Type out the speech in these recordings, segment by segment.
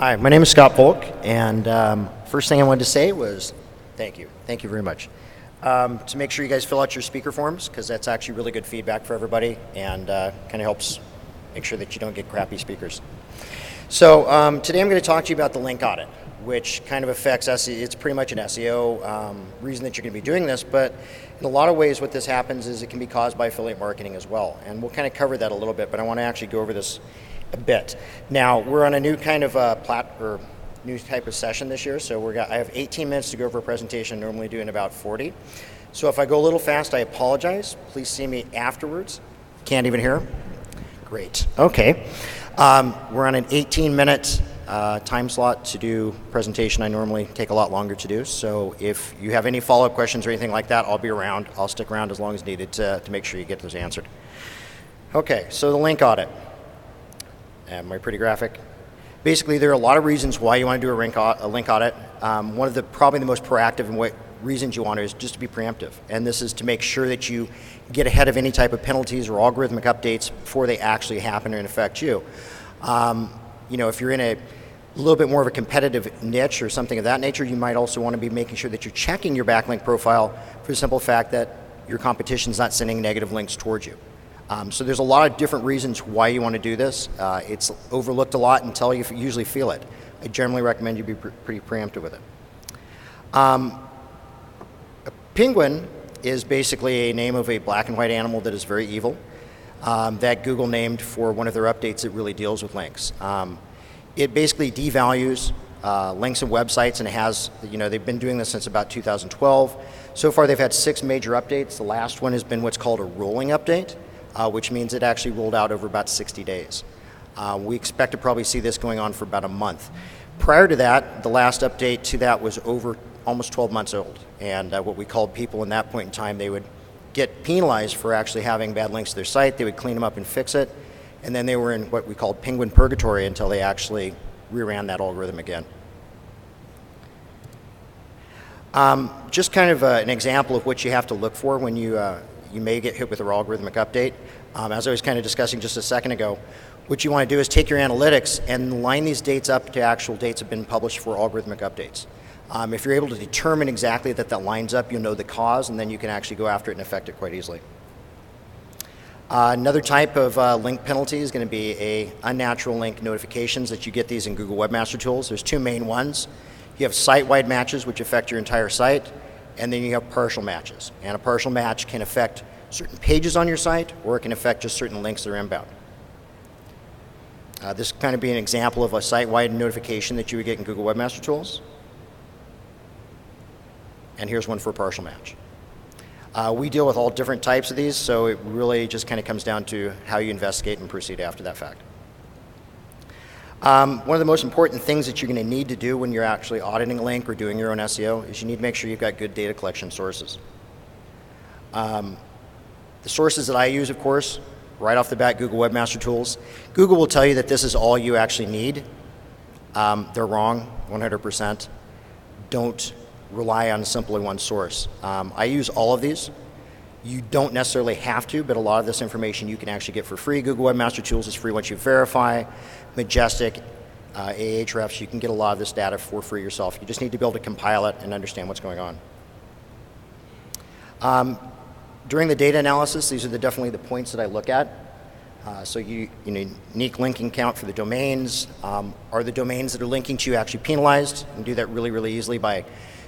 Hi, my name is Scott Polk, and first thing I wanted to say was thank you. Thank you very much. To make sure you guys fill out your speaker forms, because that's actually really good feedback for everybody, and kind of helps make sure that you don't get crappy speakers. So today I'm going to talk to you about the Link Audit, which kind of affects SEO. It's pretty much an SEO reason that you're going to be doing this, but in a lot of ways what this happens is it can be caused by affiliate marketing as well, and we'll kind of cover that a little bit, but I want to actually go over this a bit. Now, we're on a new kind of new type of session this year, so I have 18 minutes to go over a presentation, normally doing about 40. So if I go a little fast, I apologize. Please see me afterwards. Can't even hear? Great. Okay. We're on an 18-minute time slot to do presentation. I normally take a lot longer to do, so if you have any follow-up questions or anything like that, I'll be around. I'll stick around as long as needed to make sure you get those answered. Okay, so the Link Audit. Am I pretty graphic? Basically, there are a lot of reasons why you want to do a link audit. One of the probably the most proactive and reasons you want to is just to be preemptive, and this is to make sure that you get ahead of any type of penalties or algorithmic updates before they actually happen and affect you. If you're in a little bit more of a competitive niche or something of that nature, you might also want to be making sure that you're checking your backlink profile for the simple fact that your competition's not sending negative links towards you. So there's a lot of different reasons why you want to do this. It's overlooked a lot until you usually feel it. I generally recommend you be pretty preemptive with it. A penguin is basically a name of a black and white animal that is very evil that Google named for one of their updates that really deals with links. It basically devalues links and websites, and it has, they've been doing this since about 2012. So far they've had 6 major updates. The last one has been what's called a rolling update. Which means it actually rolled out over about 60 days. We expect to probably see this going on for about a month. Prior to that, the last update to that was over almost 12 months old, and what we called people in that point in time, they would get penalized for actually having bad links to their site. They would clean them up and fix it, and then they were in what we called penguin purgatory until they actually reran that algorithm again. Just kind of an example of what you have to look for when you may get hit with a algorithmic update. As I was kind of discussing just a second ago, what you want to do is take your analytics and line these dates up to actual dates that have been published for algorithmic updates. If you're able to determine exactly that lines up, you'll know the cause, and then you can actually go after it and affect it quite easily. Another type of link penalty is going to be a unnatural link notifications that you get these in Google Webmaster Tools. There's 2 main ones. You have site-wide matches, which affect your entire site, and then you have partial matches. And a partial match can affect certain pages on your site, or it can affect just certain links that are inbound. This kind of be an example of a site-wide notification that you would get in Google Webmaster Tools. And here's one for a partial match. We deal with all different types of these, so it really just kind of comes down to how you investigate and proceed after that fact. One of the most important things that you're going to need to do when you're actually auditing a link or doing your own SEO is you need to make sure you've got good data collection sources. The sources that I use, of course, right off the bat, Google Webmaster Tools. Google will tell you that this is all you actually need. They're wrong, 100%. Don't rely on simply one source. I use all of these. You don't necessarily have to, but a lot of this information you can actually get for free. Google Webmaster Tools is free once you verify. Majestic, Ahrefs, you can get a lot of this data for free yourself. You just need to be able to compile it and understand what's going on. During the data analysis, these are definitely the points that I look at. So unique linking count for the domains. Are the domains that are linking to you actually penalized? You can do that really, really easily by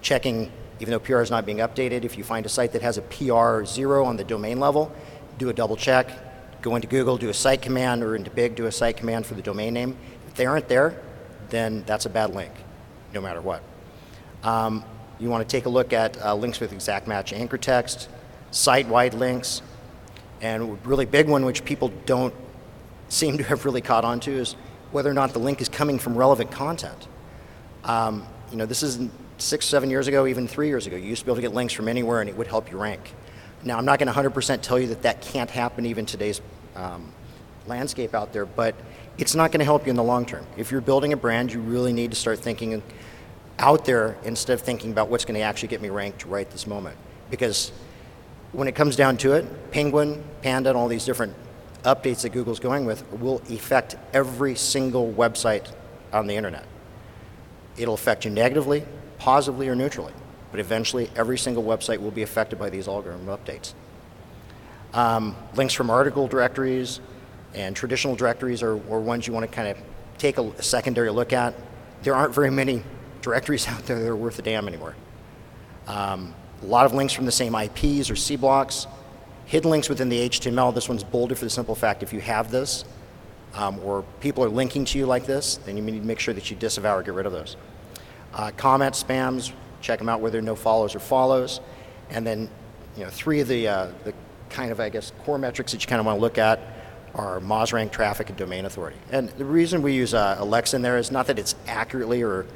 checking, even though PR is not being updated, if you find a site that has a PR 0 on the domain level, do a double check. Go into Google, do a site command, or into Bing, do a site command for the domain name. If they aren't there, then that's a bad link, no matter what. You want to take a look at links with exact match anchor text, site-wide links, and a really big one which people don't seem to have really caught on to is whether or not the link is coming from relevant content. This isn't 6, 7 years ago, even 3 years ago. You used to be able to get links from anywhere and it would help you rank. Now, I'm not going to 100% tell you that can't happen even today's landscape out there, but it's not going to help you in the long term. If you're building a brand, you really need to start thinking out there instead of thinking about what's going to actually get me ranked right this moment. Because when it comes down to it, Penguin, Panda, and all these different updates that Google's going with will affect every single website on the internet. It'll affect you negatively, positively, or neutrally. But eventually, every single website will be affected by these algorithm updates. Links from article directories and traditional directories are ones you want to kind of take a secondary look at. There aren't very many directories out there that are worth a damn anymore. A lot of links from the same IPs or C blocks. Hidden links within the HTML. This one's bolded for the simple fact if you have this, or people are linking to you like this, then you need to make sure that you disavow or get rid of those. Comments, spams, check them out whether no follows or follows. And then, three of the kind of, I guess, core metrics that you kind of want to look at are Moz rank, traffic, and domain authority. And the reason we use Alexa in there is not that it's accurately or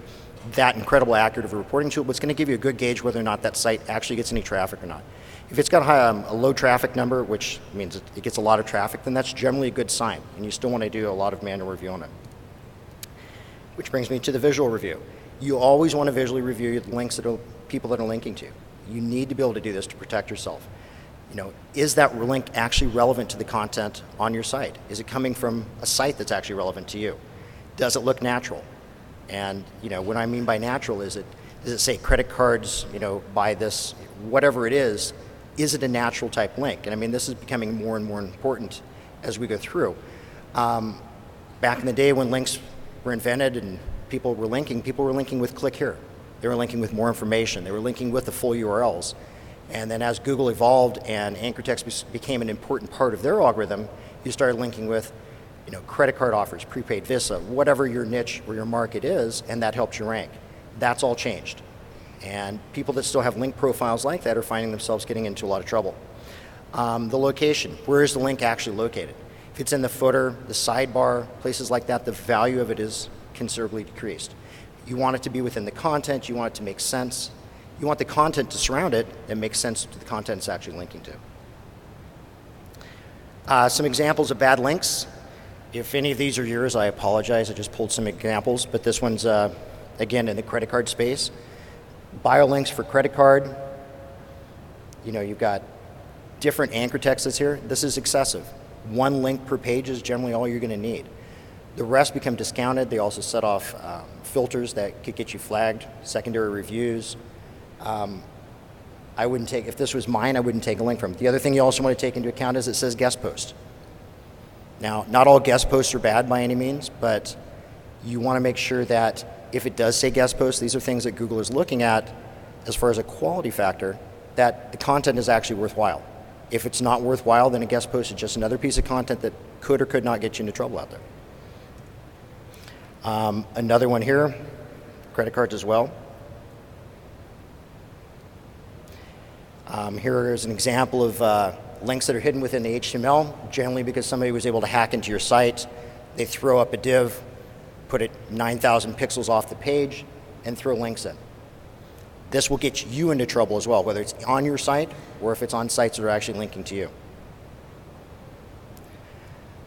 that incredible accurate of a reporting tool, but it's going to give you a good gauge whether or not that site actually gets any traffic or not. If it's got a low traffic number, which means it gets a lot of traffic, then that's generally a good sign, and you still want to do a lot of manual review on it. Which brings me to the visual review. You always want to visually review the links that people that are linking to. You need to be able to do this to protect yourself. Is that link actually relevant to the content on your site? Is it coming from a site that's actually relevant to you? Does it look natural? And what I mean by natural does it say credit cards, buy this, whatever it is it a natural type link? And I mean, this is becoming more and more important as we go through. Back in the day when links were invented and people were linking with click here. They were linking with more information. They were linking with the full URLs. And then as Google evolved and anchor text became an important part of their algorithm, you started linking with credit card offers, prepaid Visa, whatever your niche or your market is, and that helps you rank. That's all changed. And people that still have link profiles like that are finding themselves getting into a lot of trouble. The location, where is the link actually located? If it's in the footer, the sidebar, places like that, the value of it is considerably decreased. You want it to be within the content, you want it to make sense. You want the content to surround it that makes sense to the content it's actually linking to. Some examples of bad links. If any of these are yours, I apologize. I just pulled some examples, but this one's, again, in the credit card space. Bio links for credit card. You've got different anchor texts here. This is excessive. One link per page is generally all you're going to need. The rest become discounted. They also set off filters that could get you flagged, secondary reviews. I wouldn't take, if this was mine, I wouldn't take a link from it. The other thing you also want to take into account is it says guest post. Now, not all guest posts are bad by any means, but you want to make sure that if it does say guest post, these are things that Google is looking at as far as a quality factor, that the content is actually worthwhile. If it's not worthwhile, then a guest post is just another piece of content that could or could not get you into trouble out there. Another one here, credit cards as well. Here is an example of links that are hidden within the HTML, generally because somebody was able to hack into your site. They throw up a div, put it 9,000 pixels off the page, and throw links in. This will get you into trouble as well, whether it's on your site or if it's on sites that are actually linking to you.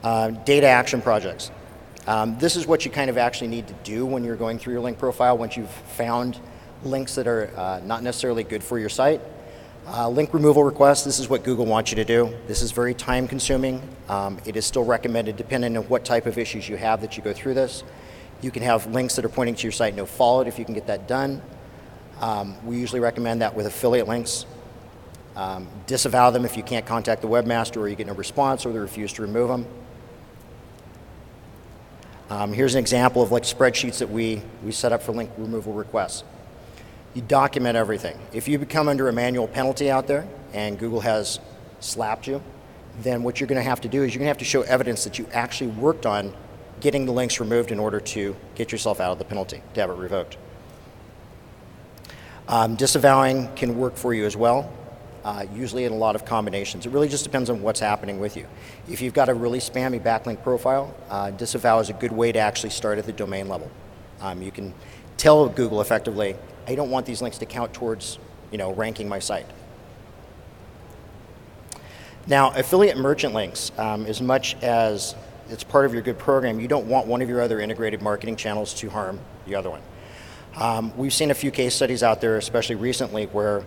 Data action projects. This is what you kind of actually need to do when you're going through your link profile once you've found links that are not necessarily good for your site. Link removal requests, this is what Google wants you to do. This is very time consuming. It is still recommended depending on what type of issues you have that you go through this. You can have links that are pointing to your site no followed if you can get that done. We usually recommend that with affiliate links. Disavow them if you can't contact the webmaster or you get no response or they refuse to remove them. Here's an example of like spreadsheets that we set up for link removal requests. You document everything. If you become under a manual penalty out there and Google has slapped you, then what you're going to have to do is you're going to have to show evidence that you actually worked on getting the links removed in order to get yourself out of the penalty, to have it revoked. Disavowing can work for you as well, usually in a lot of combinations. It really just depends on what's happening with you. If you've got a really spammy backlink profile, disavow is a good way to actually start at the domain level. You can tell Google effectively, I don't want these links to count towards ranking my site. Now, affiliate merchant links, as much as it's part of your good program, you don't want one of your other integrated marketing channels to harm the other one. We've seen a few case studies out there, especially recently, where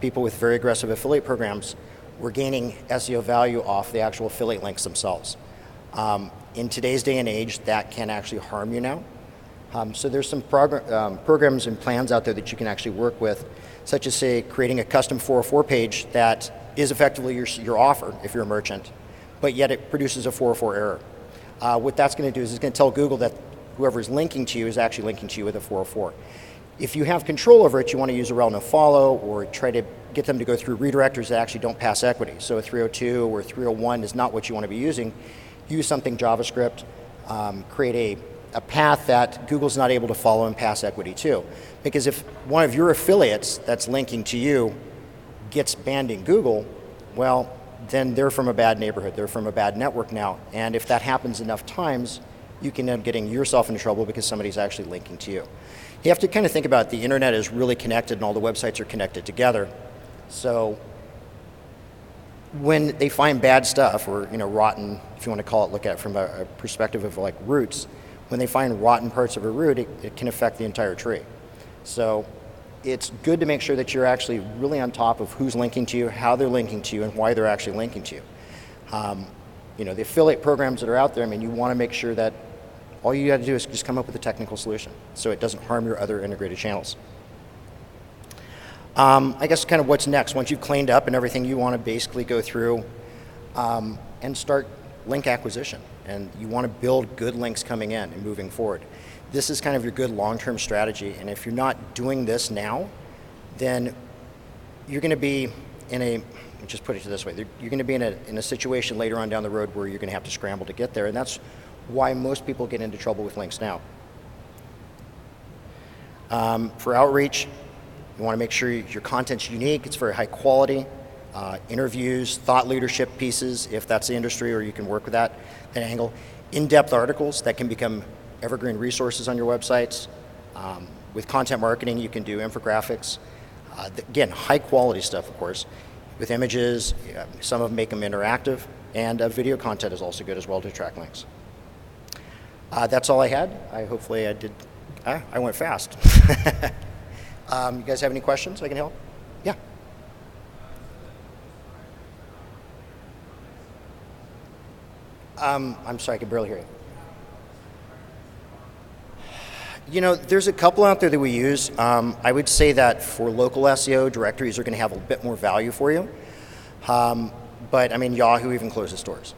people with very aggressive affiliate programs were gaining SEO value off the actual affiliate links themselves. In today's day and age, that can actually harm you now. So there's some programs and plans out there that you can actually work with, such as, say, creating a custom 404 page that is effectively your offer if you're a merchant, but yet it produces a 404 error. What that's going to do is it's going to tell Google that whoever's linking to you is actually linking to you with a 404. If you have control over it, you want to use a rel no-follow or try to get them to go through redirectors that actually don't pass equity. So a 302 or 301 is not what you want to be using. Use something JavaScript, create a path that Google's not able to follow and pass equity to. Because if one of your affiliates that's linking to you gets banned in Google, well, then they're from a bad neighborhood, they're from a bad network now. And if that happens enough times, you can end up getting yourself into trouble because somebody's actually linking to you. You have to kind of think about the internet is really connected and all the websites are connected together. So when they find bad stuff or rotten, if you want to call it, look at it from a perspective of like roots, when they find rotten parts of a root, it can affect the entire tree. So it's good to make sure that you're actually really on top of who's linking to you, how they're linking to you, and why they're actually linking to you. The affiliate programs that are out there, you want to make sure that all you got to do is just come up with a technical solution so it doesn't harm your other integrated channels. I guess kind of what's next. Once you've cleaned up and everything, you want to basically go through and start link acquisition. And you want to build good links coming in and moving forward. This is kind of your good long-term strategy. And if you're not doing this now, then you're going to be in a, just put it this way, you're going to be in a situation later on down the road where you're going to have to scramble to get there. And that's why most people get into trouble with links now. For outreach, you want to make sure your content's unique, it's very high quality. Interviews, thought leadership pieces, if that's the industry or you can work with that angle. In-depth articles that can become evergreen resources on your websites. With content marketing, you can do infographics. Again, high quality stuff, of course, with images. Some of them make them interactive, and video content is also good as well to track links. That's all I had. Hopefully I did. I went fast. You guys have any questions I can help? Yeah. I'm sorry, I can barely hear you. There's a couple out there that we use. I would say that for local SEO, directories are going to have a bit more value for you. But Yahoo even closes doors.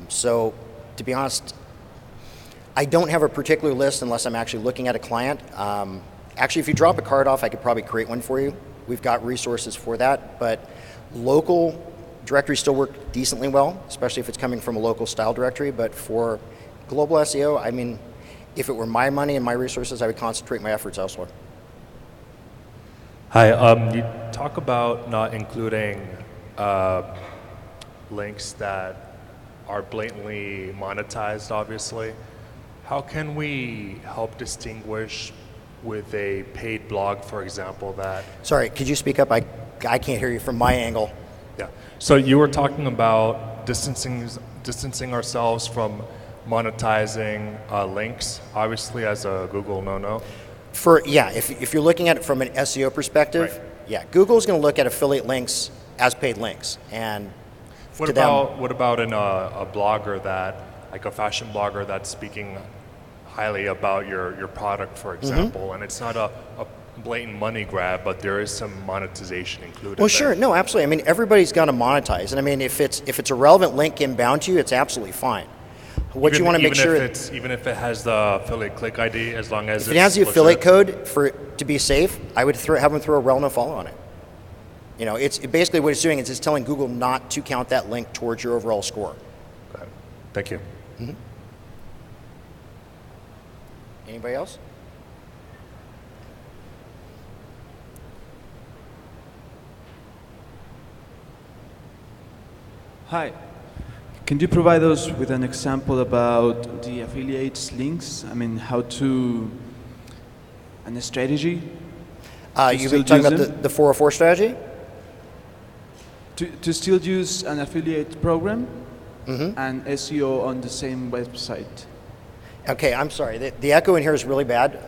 So to be honest, I don't have a particular list unless I'm actually looking at a client. Actually, if you drop a card off, I could probably create one for you. We've got resources for that, but local directories still work decently well, especially if it's coming from a local style directory. But for global SEO, if it were my money and my resources, I would concentrate my efforts elsewhere. Hi, you talk about not including links that are blatantly monetized, obviously. How can we help distinguish with a paid blog, for example, that... Sorry, could you speak up? I can't hear you from my angle. Yeah, so you were talking about distancing ourselves from monetizing links, obviously as a Google no-no. If you're looking at it from an SEO perspective, right. Yeah, Google's going to look at affiliate links as paid links. And what about in a blogger like a fashion blogger that's speaking highly about your product, for example, and it's not a blatant money grab, but there is some monetization included. Well, sure, no, absolutely. Everybody's got to monetize, and if it's a relevant link inbound to you, it's absolutely fine. What you want to make sure, even if it has the affiliate click ID, as long as if it has the affiliate code for it to be safe, I would have them throw a rel no follow on it. It's basically what it's doing is it's telling Google not to count that link towards your overall score. Got it. Thank you. Mm-hmm. Anybody else? Hi. Can you provide us with an example about the affiliates links? How to, and a strategy? You've been talking about the 404 strategy? To still use an affiliate program and SEO on the same website. Okay, I'm sorry. The echo in here is really bad.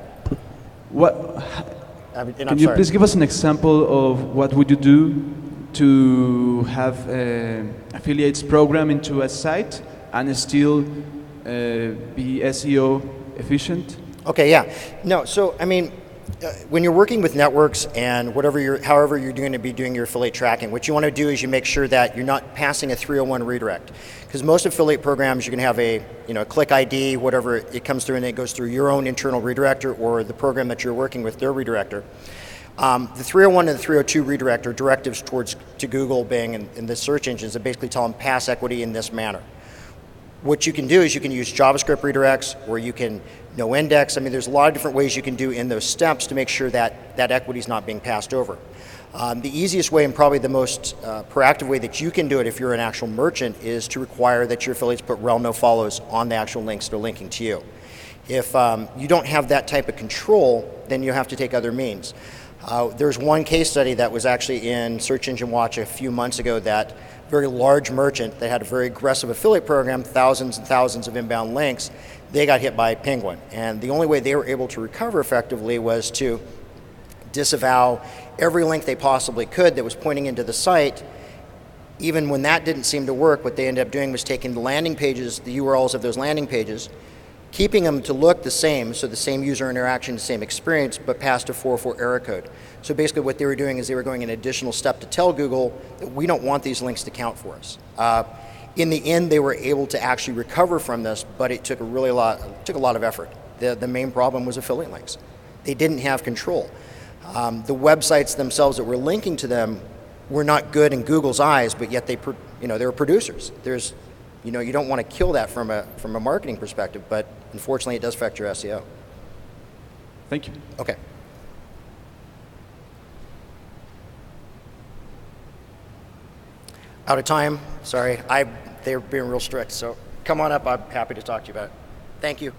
Can you please give us an example of what would you do to have an affiliates program into a site and still be SEO efficient? Okay, yeah. No, so I mean, when you're working with networks and however you're going to be doing your affiliate tracking, what you want to do is you make sure that you're not passing a 301 redirect, because most affiliate programs you're going to have a click ID, whatever it comes through, and it goes through your own internal redirector or the program that you're working with, their redirector. The 301 and the 302 redirect are directives to Google, Bing, and the search engines that basically tell them pass equity in this manner. What you can do is you can use JavaScript redirects, or you can no index. I mean, there's a lot of different ways you can do in those steps to make sure that that equity is not being passed over. The easiest way and probably the most proactive way that you can do it if you're an actual merchant is to require that your affiliates put rel no follows on the actual links they're linking to you. If you don't have that type of control, then you have to take other means. There's one case study that was actually in Search Engine Watch a few months ago, that very large merchant that had a very aggressive affiliate program, thousands and thousands of inbound links, they got hit by Penguin. And the only way they were able to recover effectively was to disavow every link they possibly could that was pointing into the site. Even when that didn't seem to work, what they ended up doing was taking the landing pages, the URLs of those landing pages, keeping them to look the same, so the same user interaction, the same experience, but past a 404 error code. So basically what they were doing is they were going an additional step to tell Google that we don't want these links to count for us. In the end, they were able to actually recover from this, but it took a lot of effort. The main problem was affiliate links. They didn't have control. The websites themselves that were linking to them were not good in Google's eyes, but yet they were producers. You don't want to kill that from a marketing perspective, but unfortunately it does affect your SEO. Thank you. Okay. Out of time, sorry. They're being real strict, so come on up, I'm happy to talk to you about it. Thank you.